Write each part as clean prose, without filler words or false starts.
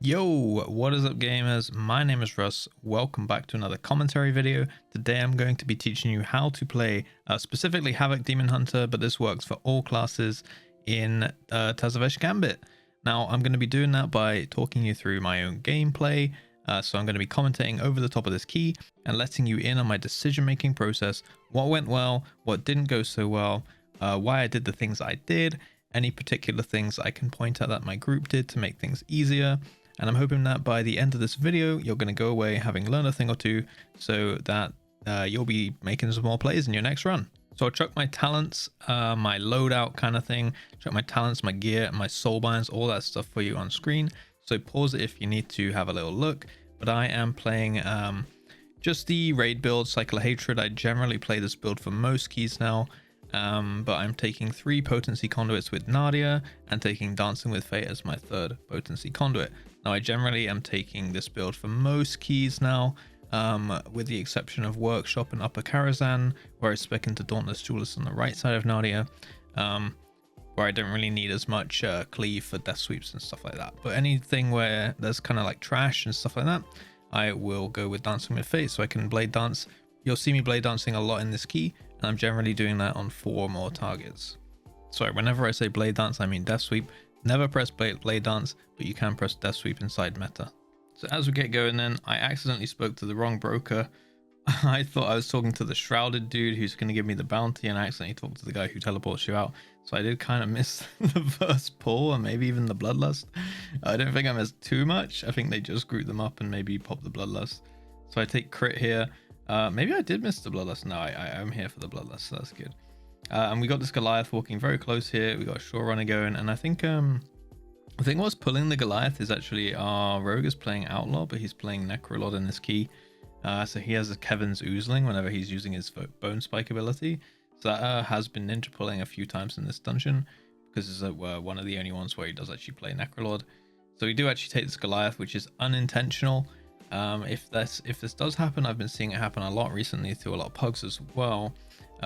Yo, what is up gamers? My name is Russ. Welcome back to another commentary video. Today I'm going to be teaching you how to play specifically Havoc Demon Hunter, but this works for all classes in Tazavesh Gambit. Now I'm going to be doing that by talking you through my own gameplay. So I'm going to be commentating over the top of this key and letting you in on my decision making process, what went well, what didn't go so well, why I did the things I did, any particular things I can point out that my group did to make things easier. And I'm hoping that by the end of this video, you're going to go away having learned a thing or two so that you'll be making some more plays in your next run. So I'll chuck my talents, my loadout kind of thing, chuck my talents, my gear, my soul binds, all that stuff for you on screen. So pause it if you need to have a little look. But I am playing just the raid build, Cycle of Hatred. I generally play this build for most keys now. But I'm taking 3 potency conduits with Nadia and taking Dancing with Fate as my 3rd potency conduit. Now I generally am taking this build for most keys now, with the exception of Workshop and Upper Karazhan, where I spec into Dauntless Duelist on the right side of Nadia, where I don't really need as much cleave for death sweeps and stuff like that. But anything where there's kind of like trash and stuff like that, I will go with Dancing with Fate, so I can blade dance. You'll see me blade dancing a lot in this key, and I'm generally doing that on 4 or more targets. Sorry, whenever I say blade dance, I mean death sweep. Never press blade dance, but you can press death sweep inside meta. So as we get going then, I accidentally spoke to the wrong broker. I thought I was talking to the shrouded dude who's going to give me the bounty, and I accidentally talked to the guy who teleports you out. So I did kind of miss the first pull and maybe even the bloodlust. I don't think I missed too much. I think they just grouped them up and maybe popped the bloodlust. So I take crit here. Maybe I did miss the bloodlust. No, I'm here for the bloodlust, so that's good. And we got this Goliath walking very close here. We got a short runner going, and I think what's pulling the Goliath is actually our rogue is playing Outlaw, but he's playing Necrolord in this key. So he has a Kevin's Oozling whenever he's using his Bone Spike ability. So that has been ninja pulling a few times in this dungeon, because it's one of the only ones where he does actually play Necrolord. So we do actually take this Goliath, which is unintentional. If this does happen, I've been seeing it happen a lot recently to a lot of pugs as well.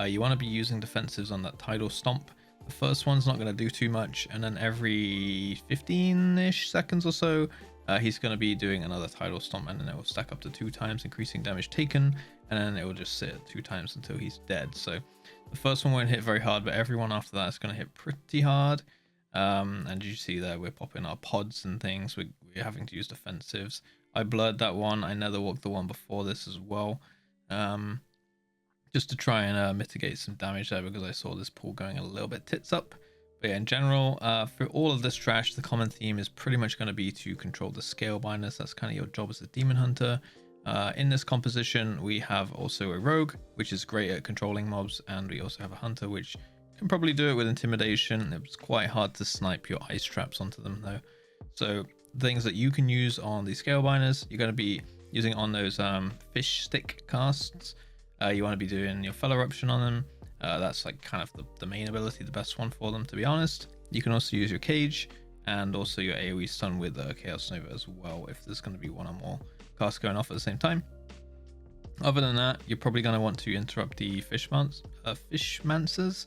You want to be using defensives on that tidal stomp. The first one's not going to do too much, and then every 15-ish seconds or so, he's going to be doing another tidal stomp, and then it will stack up to 2 times, increasing damage taken, and then it will just sit at 2 times until he's dead. So the first one won't hit very hard, but everyone after that is going to hit pretty hard. And you see there, we're popping our pods and things. We're having to use defensives. I blurred that one. I nether walked the one before this as well, just to try and mitigate some damage there, because I saw this pool going a little bit tits up. But yeah, in general, for all of this trash, the common theme is pretty much going to be to control the scale binders. That's kind of your job as a demon hunter. In this composition, we have also a rogue, which is great at controlling mobs, and we also have a hunter, which can probably do it with intimidation. It's quite hard to snipe your ice traps onto them though. So things that you can use on the scale binders, you're going to be using on those fish stick casts. You want to be doing your Fell Eruption on them. That's like kind of the main ability, the best one for them, to be honest. You can also use your cage and also your AoE stun with Chaos Nova as well, if there's going to be one or more casts going off at the same time. Other than that, you're probably going to want to interrupt the Fishmancers.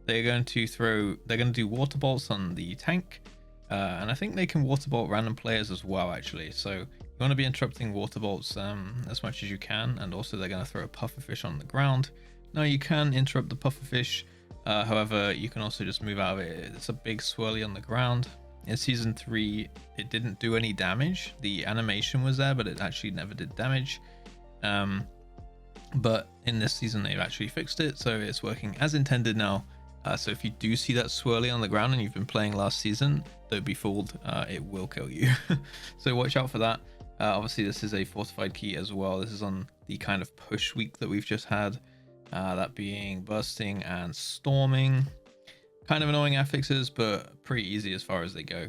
They're going to do water bolts on the tank. And I think they can water bolt random players as well, actually. So you want to be interrupting water bolts as much as you can. And also they're going to throw a pufferfish on the ground. Now you can interrupt the pufferfish. However, you can also just move out of it. It's a big swirly on the ground. In season 3, it didn't do any damage. The animation was there, but it actually never did damage. But in this season, they've actually fixed it. So it's working as intended now. So if you do see that swirly on the ground and you've been playing last season, don't be fooled, it will kill you. So watch out for that. Obviously this is a fortified key as well. This is on the kind of push week that we've just had, that being bursting and storming. Kind of annoying affixes, but pretty easy as far as they go.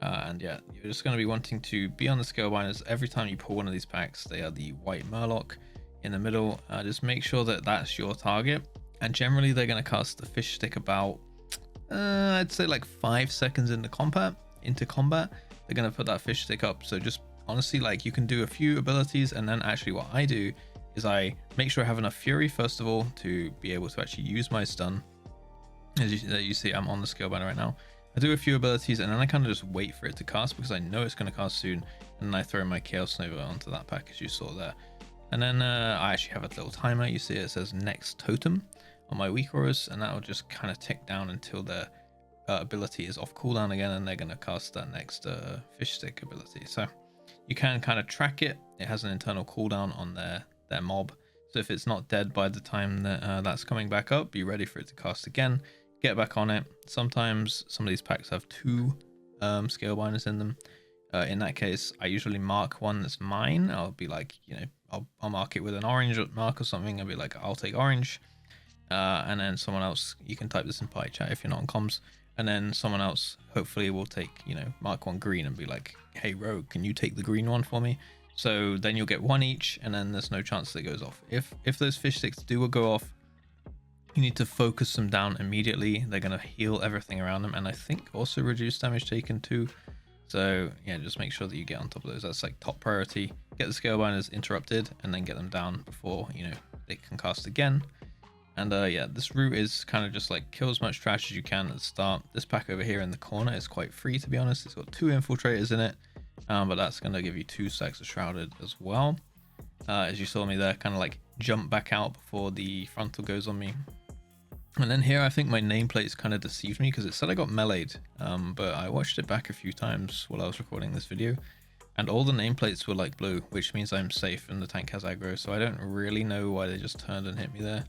And yeah, you're just going to be wanting to be on the scale binders. Every time you pull one of these packs, they are the white Murloc in the middle. Just make sure that that's your target. And generally they're going to cast the fish stick about, I'd say like 5 seconds into combat. They're going to put that fish stick up. So just honestly, like, you can do a few abilities, and then actually what I do is I make sure I have enough fury first of all to be able to actually use my stun. As you see, I'm on the scale binder right now. I do a few abilities and then I kind of just wait for it to cast because I know it's going to cast soon, and then I throw my Chaos Nova onto that pack, as you saw there. And then I actually have a little timer. You see it says next totem on my weak auras, and that will just kind of tick down until their ability is off cooldown again, and they're going to cast that next fish stick ability. So you can kind of track it. It has an internal cooldown on their mob, so if it's not dead by the time that that's coming back up, be ready for it to cast again. Get back on it. Sometimes some of these packs have 2 scale binders in them. In that case, I usually mark one that's mine. I'll be like, you know, I'll mark it with an orange mark or something. I'll be like, I'll take orange. And then someone else, you can type this in party chat if you're not on comms. And then someone else hopefully will take, you know, mark one green and be like, hey Rogue, can you take the green one for me? So then you'll get 1 each, and then there's no chance that it goes off. If those fish sticks do go off, you need to focus them down immediately. They're going to heal everything around them, and I think also reduce damage taken too. So yeah, just make sure that you get on top of those. That's like top priority. Get the scale binders interrupted and then get them down before, you know, they can cast again. And yeah, this route is kind of just like kill as much trash as you can at the start. This pack over here in the corner is quite free, to be honest. It's got 2 infiltrators in it, but that's going to give you 2 stacks of shrouded as well. As you saw me there, kind of like jump back out before the frontal goes on me. And then here, I think my nameplates kind of deceived me because it said I got meleeed, but I watched it back a few times while I was recording this video, and all the nameplates were like blue, which means I'm safe and the tank has aggro, so I don't really know why they just turned and hit me there.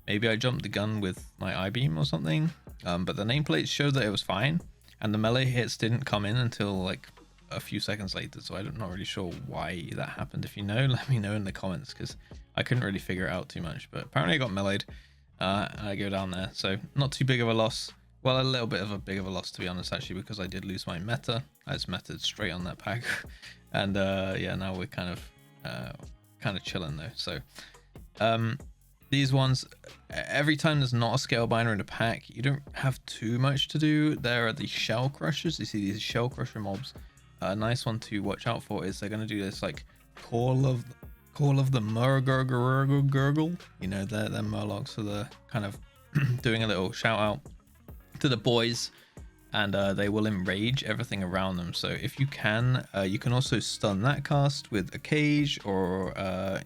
Maybe I jumped the gun with my I-beam or something, but the nameplates showed that it was fine, and the melee hits didn't come in until like a few seconds later, so I'm not really sure why that happened. If you know, let me know in the comments, because I couldn't really figure it out too much, but apparently I got meleeed. I go down there, so not too big of a loss. Well, a little bit of a big of a loss, to be honest, actually, because I did lose my meta. I just meted straight on that pack. And yeah, now we're kind of chilling though. So these ones, every time there's not a scale binder in a pack, you don't have too much to do. There are the shell crushers. You see these shell crusher mobs. A nice one to watch out for is they're going to do this like call of the Murgurgle. You know, they're Murlocs, so they're kind of doing a little shout out to the boys, and they will enrage everything around them. So if you can also stun that cast with a cage or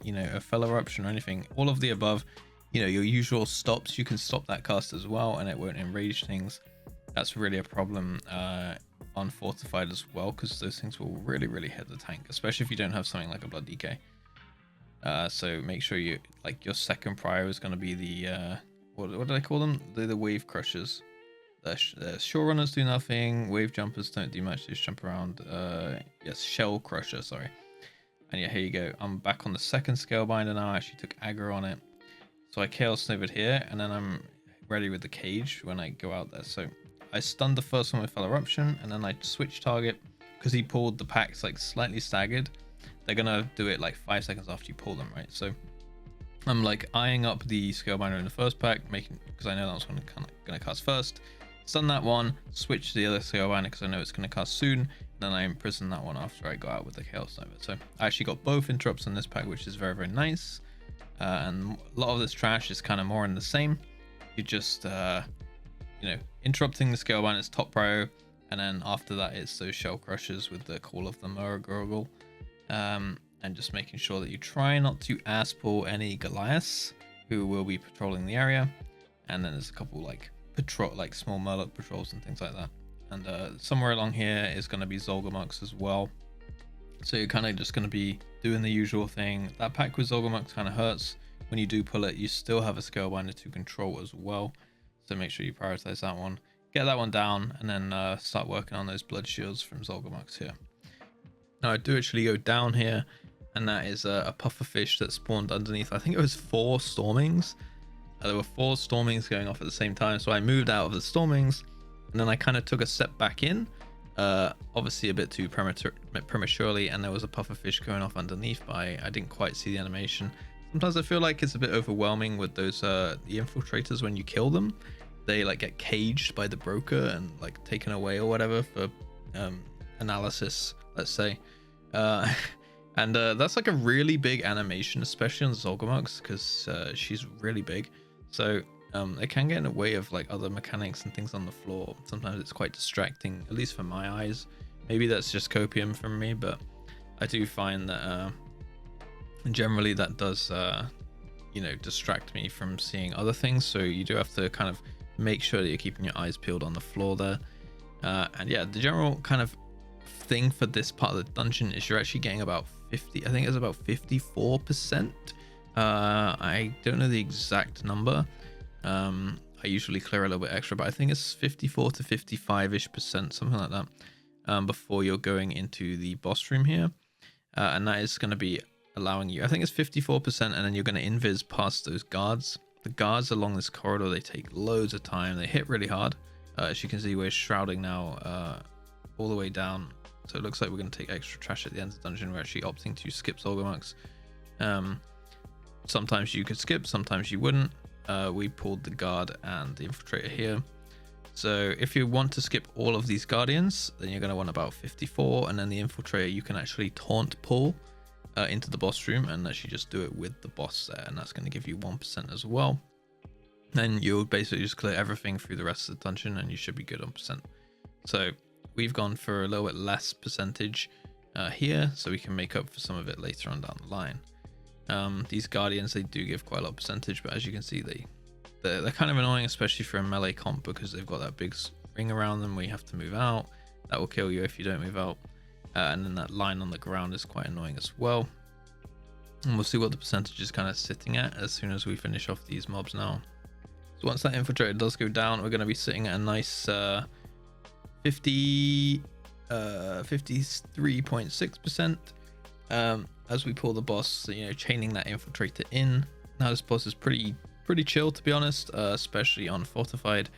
you know, a fell eruption or anything. All of the above, you know, your usual stops, you can stop that cast as well, and it won't enrage things. That's really a problem on fortified as well, because those things will really hit the tank, especially if you don't have something like a blood DK. So make sure you, like, your second prio is going to be the what do they call them? The wave crushers. The shore runners do nothing. Wave jumpers don't do much. They just jump around. Yes, shell crusher. Sorry. And yeah, here you go. I'm back on the second scale binder now. I actually took aggro on it, so I chaos novaed here, and then I'm ready with the cage when I go out there. So I stunned the first one with fell eruption, and then I switched target because he pulled the packs like slightly staggered. They're gonna do it like 5 seconds after you pull them, right? So I'm like eyeing up the scale binder in the first pack, making, because I know that was gonna cast first. Stun that one, switch to the other scale binder because I know it's gonna cast soon. And then I imprison that one after I go out with the chaos nova. So I actually got both interrupts in this pack, which is very nice. And a lot of this trash is kind of more in the same. You just you know, interrupting the scale binder is top prio, and then after that it's those shell crushers with the call of the Murgurgle. And just making sure that you try not to ass pull any Goliaths who will be patrolling the area. And then there's a couple like small Murloc patrols and things like that. And somewhere along here is going to be Zolgamuks as well. So you're kind of just going to be doing the usual thing. That pack with Zolgamuks kind of hurts. When you do pull it, you still have a scale binder to control as well. So make sure you prioritize that one. Get that one down, and then start working on those blood shields from Zolgamuks here. Now I do actually go down here, and that is a pufferfish that spawned underneath. I think it was 4 stormings. There were 4 stormings going off at the same time, so I moved out of the stormings, and then I kind of took a step back in, obviously a bit too prematurely, and there was a pufferfish going off underneath, but I didn't quite see the animation. Sometimes I feel like it's a bit overwhelming with those the infiltrators. When you kill them, they like get caged by the broker and like taken away or whatever for analysis, let's say. And that's like a really big animation, especially on Zolgamuks, because she's really big. So It can get in the way of like other mechanics and things on the floor. Sometimes it's quite distracting, at least for my eyes. Maybe that's just copium from me, but I do find that generally that does you know, distract me from seeing other things. So you do have to kind of make sure that you're keeping your eyes peeled on the floor there. And yeah, the general kind of thing for this part of the dungeon is you're actually getting about 50, I think it's about 54%. I don't know the exact number. I usually clear a little bit extra, but I think it's 54 to 55-ish%, something like that, before you're going into the boss room here. And that is going to be allowing you, I think it's 54%, and then you're going to invis past those guards. The guards along this corridor, they take loads of time. They hit really hard. As you can see, we're shrouding now all the way down. So it looks like we're going to take extra trash at the end of the dungeon. We're actually opting to skip Solgamarks. Sometimes you could skip, sometimes you wouldn't. We pulled the guard and the infiltrator here. So if you want to skip all of these guardians, then you're going to want about 54, and then the infiltrator you can actually taunt pull into the boss room and actually just do it with the boss there, and that's going to give you 1% as well. Then you'll basically just clear everything through the rest of the dungeon and you should be good on percent. So we've gone for a little bit less percentage here, so we can make up for some of it later on down the line. These guardians, they do give quite a lot of percentage, but as you can see, they're kind of annoying, especially for a melee comp, because they've got that big ring around them where you have to move out. That will kill you if you don't move out. And then that line on the ground is quite annoying as well. And we'll see what the percentage is kind of sitting at as soon as we finish off these mobs now. So once that infiltrator does go down, we're going to be sitting at a nice 53.6%. As we pull the boss, you know, chaining that infiltrator in. Now this boss is pretty chill, to be honest, especially on fortified.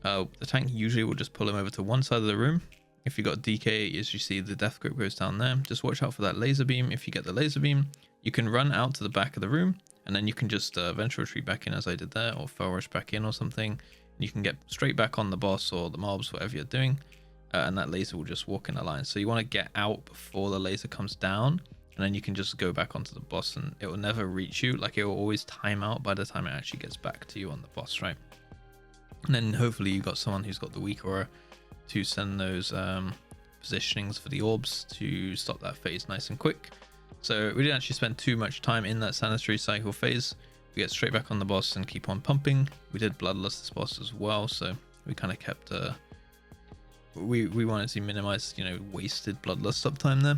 The tank usually will just pull him over to one side of the room. If you got DK, as you see, the death grip goes down there. Just watch out for that laser beam. If you get the laser beam, you can run out to the back of the room, and then you can just venture retreat back in as I did there, or fell rush back in or something. You can get straight back on the boss or the mobs, whatever you're doing, and that laser will just walk in a line. So you want to get out before the laser comes down, and then you can just go back onto the boss, and it will never reach you. Like, it will always time out by the time it actually gets back to you on the boss, right? And then hopefully you got someone who's got the weak aura to send those positionings for the orbs to stop that phase nice and quick. So we didn't actually spend too much time in that sanitary cycle phase. We get straight back on the boss and keep on pumping. We did bloodlust this boss as well, so we kind of kept we wanted to minimize, you know, wasted bloodlust uptime there.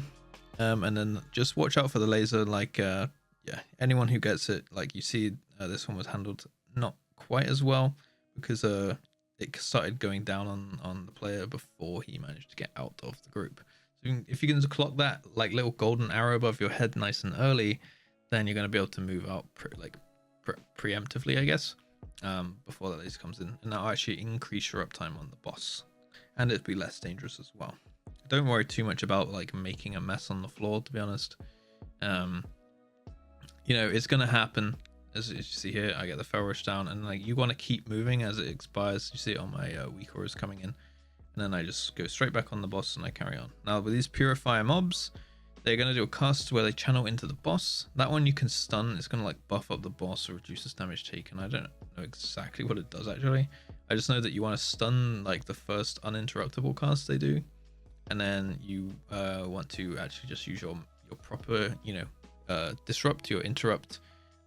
And then just watch out for the laser. Like yeah, anyone who gets it, like you see, this one was handled not quite as well, because it started going down on the player before he managed to get out of the group. So if you can clock that like little golden arrow above your head nice and early, then you're going to be able to move out preemptively, I guess, before that laser comes in, and that'll actually increase your uptime on the boss, and it'd be less dangerous as well. Don't worry too much about like making a mess on the floor, to be honest. You know, it's going to happen. As you see here, I get the fell rush down, and like you want to keep moving as it expires. You see it on my weak auras coming in, and then I just go straight back on the boss and I carry on. Now with these purifier mobs, they're going to do a cast where they channel into the boss. That one you can stun. It's going to like buff up the boss or reduces damage taken. I don't know exactly what it does actually. I just know that you want to stun like the first uninterruptible cast they do, and then you want to actually just use your proper, you know, disrupt, your interrupt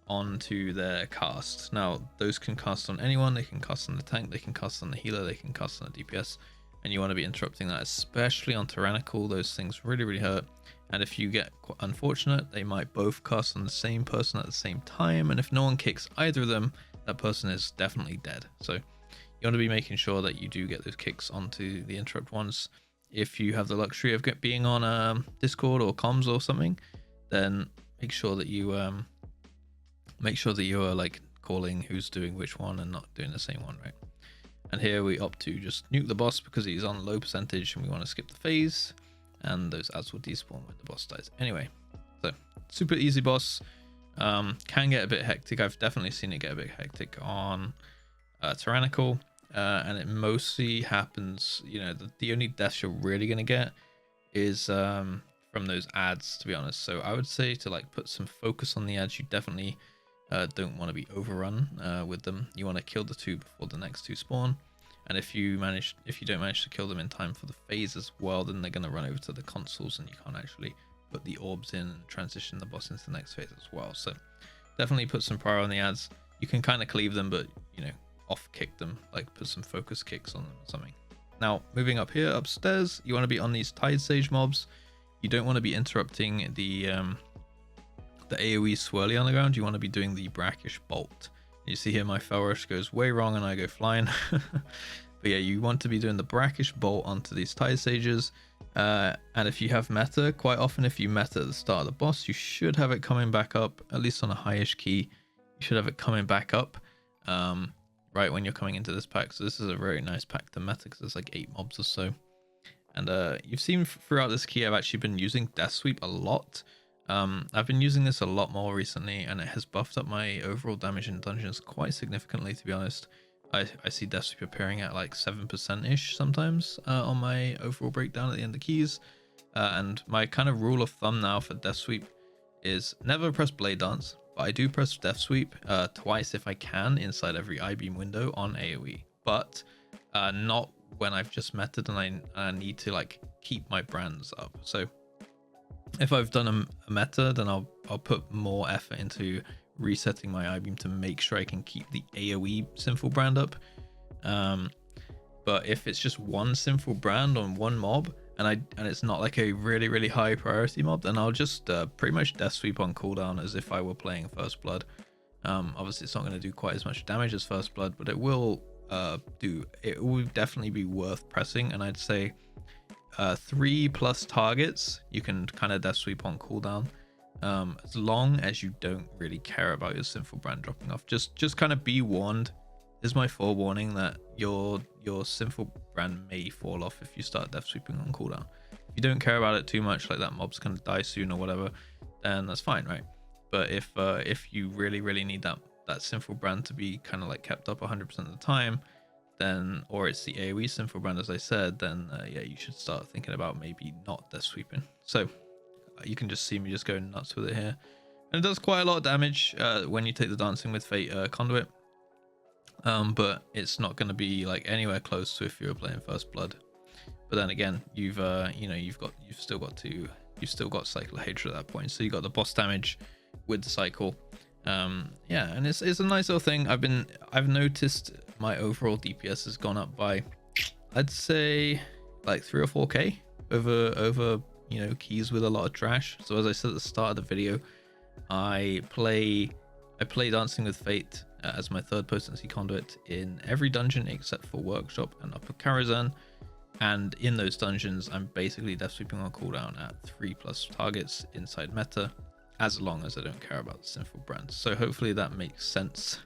onto their cast. Now those can cast on anyone. They can cast on the tank, they can cast on the healer, they can cast on the DPS, and you want to be interrupting that, especially on tyrannical. Those things really hurt, and if you get unfortunate, they might both cast on the same person at the same time, and if no one kicks either of them, that person is definitely dead. So you want to be making sure that you do get those kicks onto the interrupt ones. If you have the luxury of being on Discord or comms or something, then make sure that you are like calling who's doing which one and not doing the same one, right? And here we opt to just nuke the boss because he's on low percentage, and we want to skip the phase, and those ads will despawn when the boss dies anyway. So super easy boss. Can get a bit hectic. I've definitely seen it get a bit hectic on tyrannical, and it mostly happens, you know, the only deaths you're really gonna get is from those ads, to be honest. So I would say to like put some focus on the ads. You definitely don't want to be overrun with them. You want to kill the 2 before the next 2 spawn. And if you don't manage to kill them in time for the phase as well, then they're going to run over to the consoles and you can't actually put the orbs in and transition the boss into the next phase as well. So definitely put some prior on the ads. You can kind of cleave them, but off kick them, like put some focus kicks on them or something. Now moving up here upstairs, you want to be on these Tide Sage mobs. You don't want to be interrupting the AoE swirly on the ground. You want to be doing the brackish bolt. You see here my fell rush goes way wrong and I go flying. But yeah, you want to be doing the brackish bolt onto these Tide Sages. And if you have meta, quite often if you meta at the start of the boss, you should have it coming back up, at least on a highish key. You should have it coming back up right when you're coming into this pack. So this is a very nice pack to meta because there's like 8 mobs or so. And you've seen throughout this key, I've actually been using Death Sweep a lot. I've been using this a lot more recently, and it has buffed up my overall damage in dungeons quite significantly, to be honest. I see Death Sweep appearing at like 7%-ish sometimes on my overall breakdown at the end of keys. And my kind of rule of thumb now for Death Sweep is never press Blade Dance, but I do press Death Sweep twice if I can inside every I-beam window on AoE. But not when I've just meted and I need to like keep my brands up. So if I've done a meta, then I'll put more effort into resetting my I-beam to make sure I can keep the AoE Sinful brand up. But if it's just one Sinful brand on one mob and it's not like a really high priority mob, then I'll just pretty much Death Sweep on cooldown as if I were playing First Blood. Obviously it's not going to do quite as much damage as First Blood, but it will definitely be worth pressing. And I'd say 3+ targets you can kind of Death Sweep on cooldown, as long as you don't really care about your Sinful brand dropping off. Just kind of be warned. This is my forewarning that your Sinful brand may fall off if you start Death Sweeping on cooldown. If you don't care about it too much, like that mob's gonna die soon or whatever, then that's fine, right? But if you really need that Sinful brand to be kind of like kept up 100% of the time, then, or it's the AoE Sinful brand as I said, then yeah, you should start thinking about maybe not Death Sweeping. So you can just see me just going nuts with it here, and it does quite a lot of damage when you take the Dancing with Fate conduit, but it's not going to be like anywhere close to if you were playing First Blood. But then again, you've still got Cycle of Hatred at that point, so you got the boss damage with the cycle. Yeah, and it's a nice little thing. I've noticed my overall DPS has gone up by, I'd say, like 3 or 4k over keys with a lot of trash. So as I said at the start of the video, I play Dancing with Fate as my 3rd potency conduit in every dungeon except for Workshop and Upper Karazhan. And in those dungeons, I'm basically Death Sweeping on cooldown at 3+ targets inside meta, as long as I don't care about the Sinful brands. So hopefully that makes sense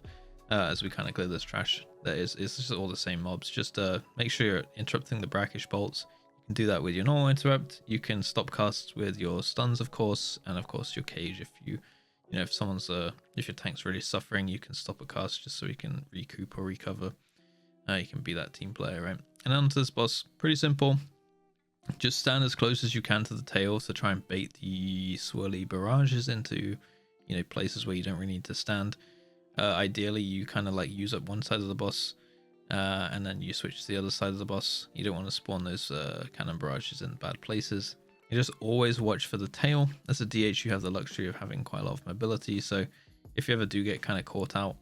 as we kind of clear this trash. It's just all the same mobs. Just make sure you're interrupting the brackish bolts. You can do that with your normal interrupt. You can stop casts with your stuns, of course, and of course your cage. If if your tank's really suffering, you can stop a cast just so you can recoup or recover. You can be that team player, right? And onto this boss, pretty simple. Just stand as close as you can to the tail to try and bait the swirly barrages into, places where you don't really need to stand. Ideally, you kind of like use up one side of the boss, and then you switch to the other side of the boss. You don't want to spawn those cannon barrages in bad places. You just always watch for the tail. As a DH, you have the luxury of having quite a lot of mobility, so if you ever do get kind of caught out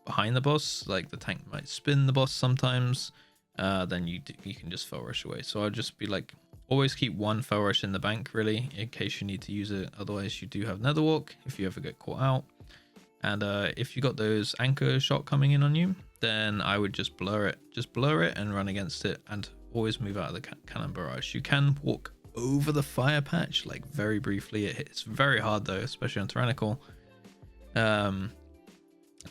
behind the boss, like the tank might spin the boss sometimes, then you can just fell rush away. So I'll just be like, always keep one fell rush in the bank, really, in case you need to use it. Otherwise, you do have Netherwalk if you ever get caught out. And if you got those anchor shot coming in on you, then I would just blur it. Just blur it and run against it, and always move out of the cannon barrage. You can walk over the fire patch, like very briefly. It's very hard though, especially on Tyrannical.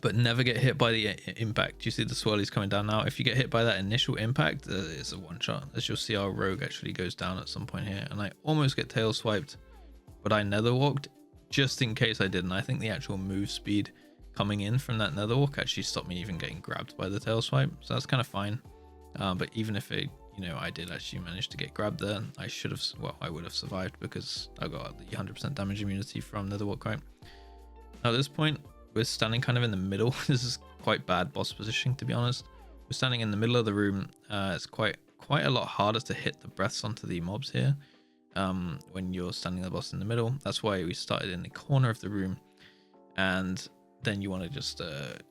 But never get hit by the impact. You see the swirlies coming down now. If you get hit by that initial impact, it's a one shot. As you'll see, our rogue actually goes down at some point here, and I almost get tail swiped, but I nether walked just in case I didn't. I think the actual move speed coming in from that nether walk actually stopped me even getting grabbed by the tail swipe, so that's kind of fine. But even if I did actually manage to get grabbed there, I would have survived because I got the 100% damage immunity from nether walk, right? Now at this point, we're standing kind of in the middle. This is quite bad boss positioning, to be honest. We're standing in the middle of the room. It's quite a lot harder to hit the breaths onto the mobs here when you're standing the boss in the middle. That's why we started in the corner of the room, and then you want to just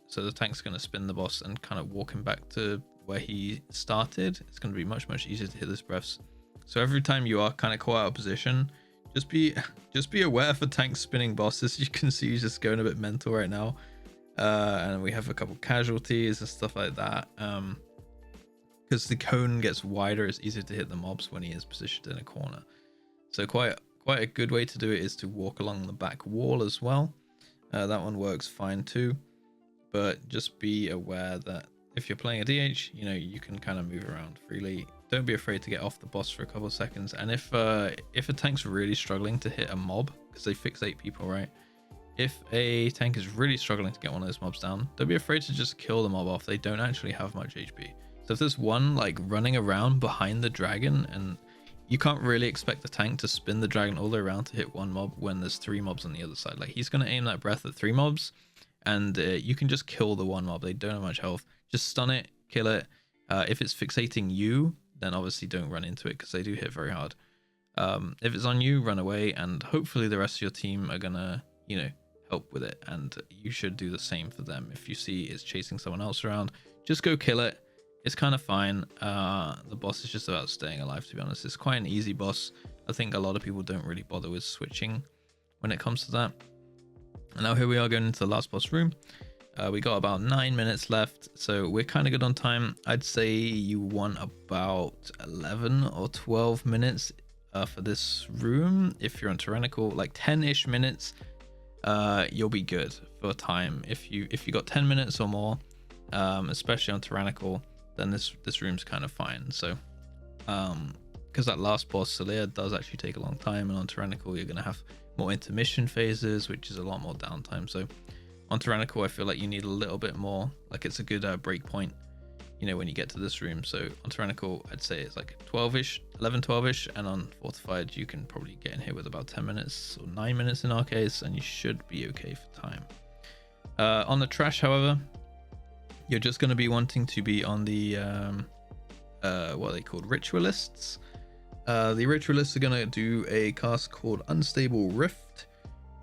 so the tank's going to spin the boss and kind of walk him back to where he started. It's going to be much easier to hit his breaths. So every time you are kind of caught out of position, just be aware for tank spinning bosses. You can see he's just going a bit mental right now, and we have a couple casualties and stuff like that. Because the cone gets wider, it's easier to hit the mobs when he is positioned in a corner. So quite a good way to do it is to walk along the back wall as well. That one works fine too, but just be aware that if you're playing a DH, you know, you can kind of move around freely. Don't be afraid to get off the boss for a couple of seconds. And if a tank's really struggling to hit a mob, because they fixate people, right? If a tank is really struggling to get one of those mobs down, don't be afraid to just kill the mob off. They don't actually have much HP. So if there's one like running around behind the dragon, and you can't really expect the tank to spin the dragon all the way around to hit one mob when there's 3 mobs on the other side. Like, he's going to aim that breath at 3 mobs, and you can just kill the one mob. They don't have much health. Just stun it, kill it. If it's fixating you, then obviously don't run into it, because they do hit very hard. If it's on you, run away, and hopefully the rest of your team are gonna, you know, help with it, and you should do the same for them. If you see it's chasing someone else around, just go kill it. It's kind of fine. The boss is just about staying alive, to be honest. It's quite an easy boss. I think a lot of people don't really bother with switching when it comes to that. And now here we are going into the last boss room. We got about 9 minutes left, so we're kind of good on time. I'd say you want about 11 or 12 minutes for this room. If you're on tyrannical, like 10-ish minutes, you'll be good for time. If you got 10 minutes or more, especially on tyrannical, then this room's kind of fine. So because that last boss, Celia, does actually take a long time, and on tyrannical you're gonna have more intermission phases, which is a lot more downtime. So on tyrannical, I feel like you need a little bit more, like it's a good break point, you know, when you get to this room. So on tyrannical, I'd say it's like 12-ish, 11, 12-ish, and on fortified, you can probably get in here with about 10 minutes or 9 minutes in our case, and you should be okay for time. On the trash, however, you're just going to be wanting to be on the what are they called, ritualists. The ritualists are going to do a cast called Unstable Rift.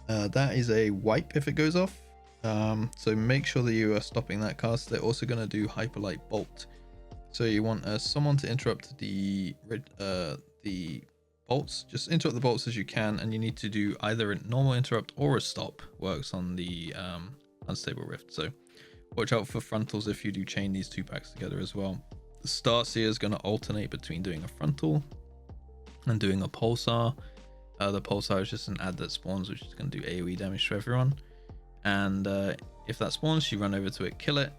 That is a wipe if it goes off. So make sure that you are stopping that cast. They're also going to do Hyperlight Bolt. So you want someone to interrupt the bolts. Just interrupt the bolts as you can, and you need to do either a normal interrupt or a stop. Works on the Unstable Rift. So watch out for frontals if you do chain these 2 packs together as well. The Starseer is going to alternate between doing a frontal and doing a pulsar. The pulsar is just an ad that spawns, which is going to do AoE damage to everyone. And if that spawns, you run over to it, kill it.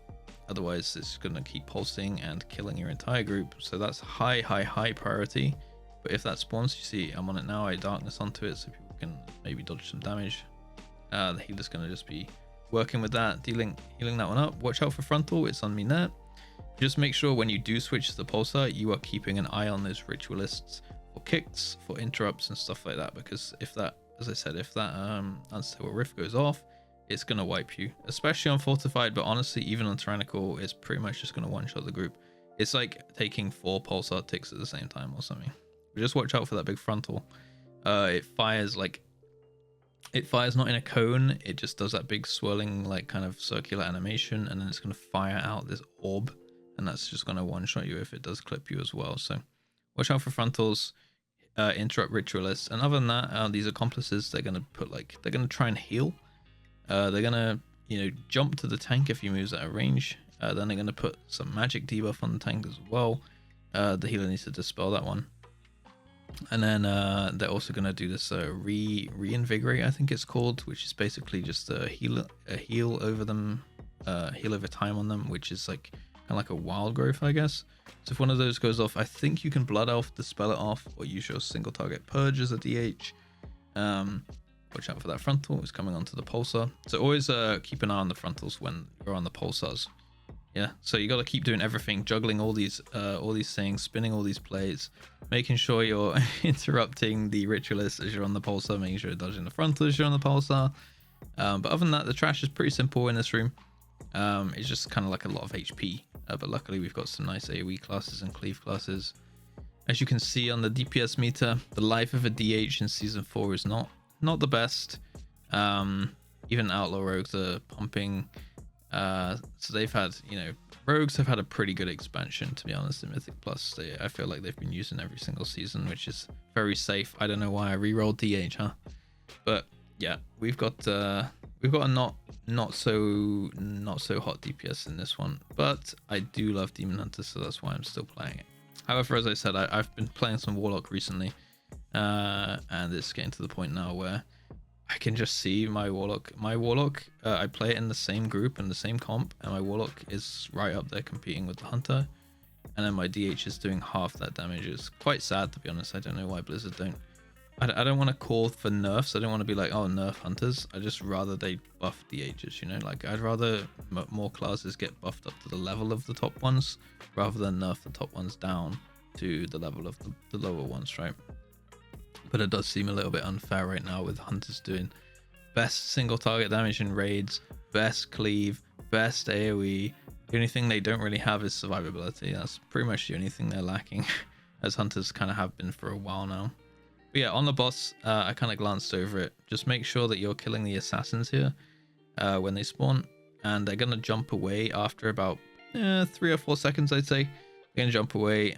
Otherwise, it's going to keep pulsing and killing your entire group. So that's high priority. But if that spawns, you see I'm on it now. I darkness onto it so people can maybe dodge some damage. The healer's going to just be working with that, healing that one up. Watch out for frontal. It's on me net. Just make sure when you do switch to the pulsar, you are keeping an eye on those ritualists for kicks, for interrupts and stuff like that. Because if that, as I said, if that Unstable Rift goes off, it's going to wipe you, especially on fortified, but honestly, even on tyrannical, it's pretty much just going to one-shot the group. It's like taking 4 pulsar ticks at the same time or something. But just watch out for that big frontal. It fires not in a cone, it just does that big swirling, like kind of circular animation, and then it's going to fire out this orb, and that's just going to one-shot you if it does clip you as well. So watch out for frontals, interrupt ritualists, and other than that, these accomplices, they're going to try and heal. They're gonna, jump to the tank if he moves out of range. Then they're gonna put some magic debuff on the tank as well. The healer needs to dispel that one. And then they're also gonna do this reinvigorate, I think it's called, which is basically just a heal over them, heal over time on them, which is like kind of like a wild growth, I guess. So if one of those goes off, I think you can blood elf dispel it off, or use your single target purge as a DH. Watch out for that frontal. It's coming onto the pulsar. So always keep an eye on the frontals when you're on the pulsars. Yeah, so you got to keep doing everything, juggling all these things, spinning all these plays, making sure you're interrupting the ritualists as you're on the pulsar, making sure you're dodging the frontal as you're on the pulsar. But other than that, the trash is pretty simple in this room. It's just kind of like a lot of HP, but luckily we've got some nice AoE classes and cleave classes. As you can see on the DPS meter, the life of a DH in season 4 is not the best. Even outlaw rogues are pumping, so they've had, rogues have had a pretty good expansion, to be honest, in Mythic Plus. I feel like they've been using every single season, which is very safe. I don't know why I re-rolled DH, huh? But yeah, we've got a not so hot DPS in this one, but I do love Demon Hunter, so that's why I'm still playing it. However, as I said, I've been playing some Warlock recently, and it's getting to the point now where I can just see my Warlock. I play it in the same group and the same comp, and my Warlock is right up there competing with the Hunter, and then my DH is doing half that damage. It's quite sad, to be honest. I don't know why Blizzard don't. I don't want to call for nerfs. I don't want to be like, oh, nerf Hunters. I just rather they buff DHs, like I'd rather more classes get buffed up to the level of the top ones rather than nerf the top ones down to the level of the lower ones, right? But it does seem a little bit unfair right now with Hunters doing best single target damage in raids, best cleave, best AoE. The only thing they don't really have is survivability. That's pretty much the only thing they're lacking, as Hunters kind of have been for a while now. But yeah, on the boss, I kind of glanced over it. Just make sure that you're killing the assassins here when they spawn, and they're going to jump away after about 3 or 4 seconds, I'd say. They're going to jump away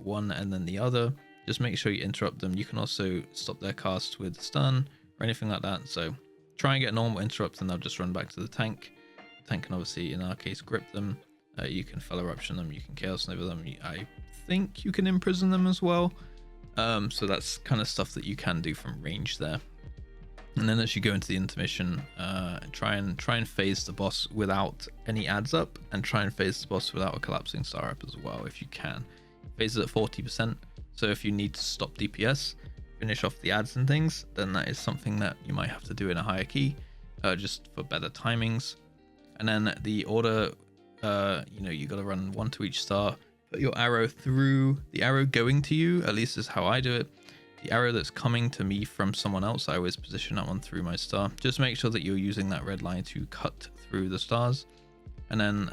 one and then the other. Just make sure you interrupt them. You can also stop their cast with stun or anything like that. So try and get a normal interrupt and they'll just run back to the tank. The tank can obviously, in our case, grip them. You can Fel Eruption them, you can Chaos Nova them. I think you can imprison them as well. So that's kind of stuff that you can do from range there. And then as you go into the intermission, try and phase the boss without any adds up, and try and phase the boss without a collapsing star up as well if you can. Phase it at 40%. So if you need to stop DPS, finish off the ads and things, then that is something that you might have to do in a higher key, just for better timings. And then the order, you got to run 1 to each star. Put your arrow through the arrow going to you, at least is how I do it. The arrow that's coming to me from someone else, I always position that one through my star. Just make sure that you're using that red line to cut through the stars. And then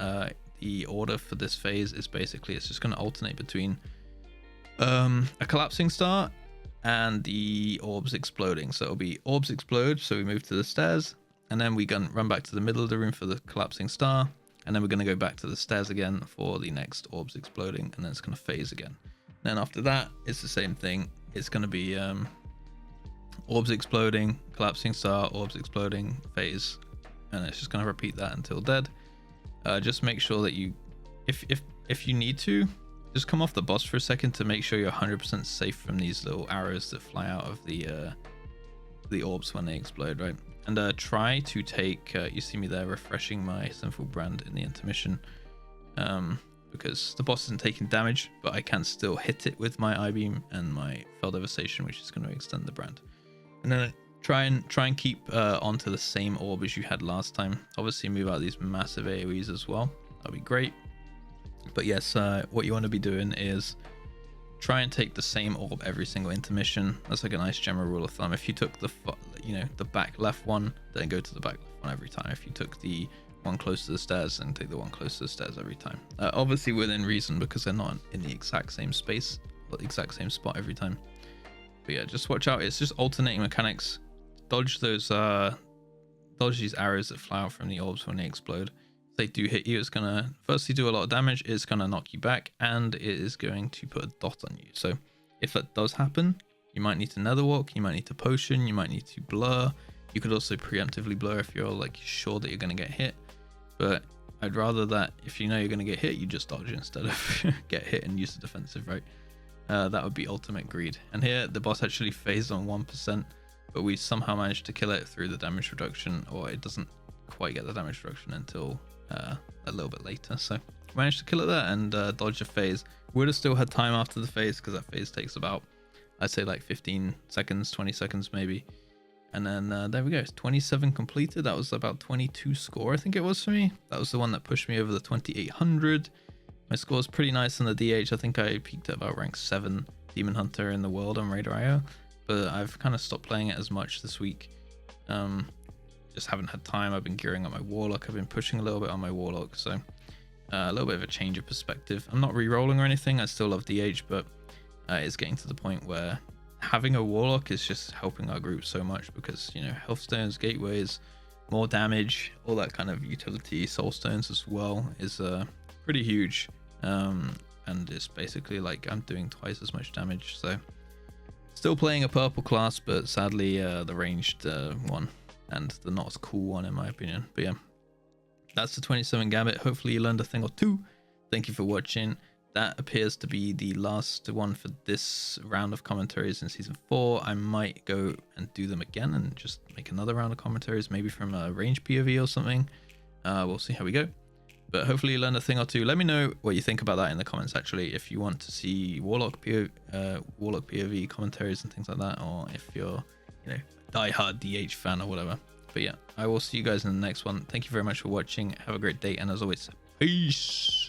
the order for this phase is basically, it's just going to alternate between a collapsing star and the orbs exploding. So it'll be orbs explode, so we move to the stairs, and then we run back to the middle of the room for the collapsing star. And then we're going to go back to the stairs again for the next orbs exploding, and then it's going to phase again. Then after that, it's the same thing. It's going to be orbs exploding, collapsing star, orbs exploding, phase, and it's just going to repeat that until dead. Just make sure that you, if you need to, just come off the boss for a second to make sure you're 100% safe from these little arrows that fly out of the orbs when they explode, right? And try to take, you see me there refreshing my Sinful Brand in the intermission, because the boss isn't taking damage, but I can still hit it with my I-beam and my Fel Devastation, which is going to extend the brand. And then try and keep onto the same orb as you had last time. Obviously move out these massive AoEs as well. That'll be great. But yes, what you want to be doing is try and take the same orb every single intermission. That's like a nice general rule of thumb. If you took the back left one, then go to the back left one every time. If you took the one close to the stairs, then take the one close to the stairs every time. Obviously within reason, because they're not in the exact same space or the exact same spot every time. But yeah, just watch out. It's just alternating mechanics. Dodge these arrows that fly out from the orbs when they explode. They do hit you, it's gonna firstly do a lot of damage, it's gonna knock you back, and it is going to put a dot on you. So if that does happen, you might need to nether walk, you might need to potion, you might need to blur. You could also preemptively blur if you're like sure that you're gonna get hit. But I'd rather that if you know you're gonna get hit, you just dodge instead of get hit and use the defensive, right? That would be ultimate greed. And here the boss actually phased on 1%, but we somehow managed to kill it through the damage reduction, or it doesn't quite get the damage reduction until a little bit later. So managed to kill it there and dodge a phase. Would have still had time after the phase, because that phase takes about, I'd say like 15 seconds, 20 seconds maybe. And then there we go, 27 completed. That was about 22 score, I think it was for me. That was the one that pushed me over the 2800. My score is pretty nice on the DH. I think I peaked at about rank 7 Demon Hunter in the world on Raider.io, but I've kind of stopped playing it as much this week. just haven't had time. I've been gearing up my Warlock. I've been pushing a little bit on my Warlock, so a little bit of a change of perspective. I'm not re-rolling or anything. I still love DH, but it's getting to the point where having a Warlock is just helping our group so much, because, you know, health stones, gateways, more damage, all that kind of utility, soul stones as well is pretty huge. And it's basically like I'm doing twice as much damage. So still playing a purple class, but sadly the ranged one, and the not as cool one in my opinion. But yeah, that's the 27 Gambit. Hopefully you learned a thing or two. Thank you for watching. That appears to be the last one for this round of commentaries in season 4. I might go and do them again and just make another round of commentaries, maybe from a range POV or something. We'll see how we go. But hopefully you learned a thing or two. Let me know what you think about that in the comments, actually, if you want to see Warlock POV commentaries and things like that, or if you're, you know, a diehard DH fan or whatever. But yeah, I will see you guys in the next one. Thank you very much for watching. Have a great day, and as always, peace.